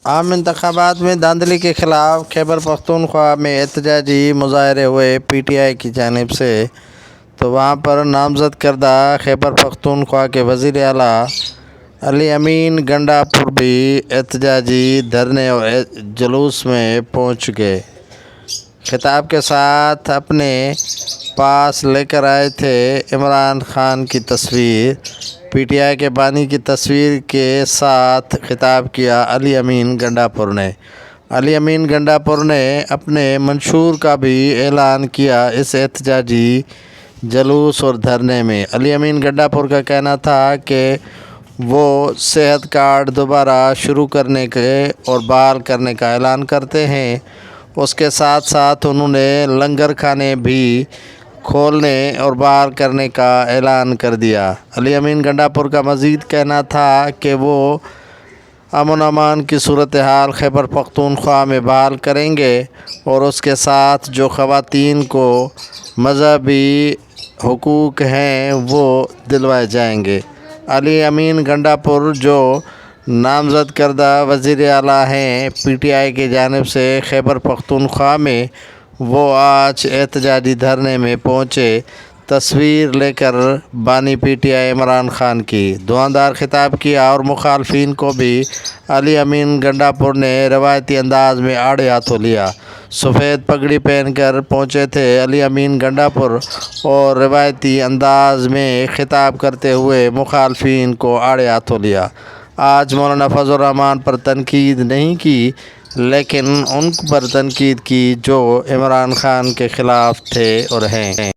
عام انتخابات میں دھاندلی کے خلاف خیبر پختونخوا میں احتجاجی مظاہرے ہوئے پی ٹی آئی کی جانب سے، تو وہاں پر نامزد کردہ خیبر پختونخوا کے وزیر اعلیٰ علی امین گنڈاپور بھی احتجاجی دھرنے اور جلوس میں پہنچ گئے۔ خطاب کے ساتھ اپنے پاس لے کر آئے تھے عمران خان کی تصویر۔ پی ٹی آئی کے بانی کی تصویر کے ساتھ خطاب کیا علی امین گنڈاپور نے۔ علی امین گنڈاپور نے اپنے منشور کا بھی اعلان کیا اس احتجاجی جلوس اور دھرنے میں۔ علی امین گنڈاپور کا کہنا تھا کہ وہ صحت کارڈ دوبارہ شروع کرنے کے اور بحال کرنے کا اعلان کرتے ہیں۔ اس کے ساتھ ساتھ انہوں نے لنگر کھانے بھی کھولنے اور بحال کرنے کا اعلان کر دیا۔ علی امین گنڈاپور کا مزید کہنا تھا کہ وہ امن و امان کی صورتحال خیبر پختونخوا میں بحال کریں گے اور اس کے ساتھ جو خواتین کو مذہبی حقوق ہیں وہ دلوائے جائیں گے۔ علی امین گنڈاپور جو نامزد کردہ وزیر اعلیٰ ہیں پی ٹی آئی کی جانب سے خیبر پختونخوا میں، وہ آج احتجاجی دھرنے میں پہنچے تصویر لے کر بانی P T I Imran Khan کی۔ دھواندار خطاب کیا اور مخالفین کو بھی علی امین گنڈاپور نے روایتی انداز میں آڑے ہاتھوں لیا۔ سفید پگڑی پہن کر پہنچے تھے علی امین گنڈاپور اور روایتی انداز میں خطاب کرتے ہوئے مخالفین کو آڑے ہاتھوں لیا۔ آج مولانا فضل الرحمن پر تنقید نہیں کی، لیکن ان پر تنقید کی جو عمران خان کے خلاف تھے اور ہیں۔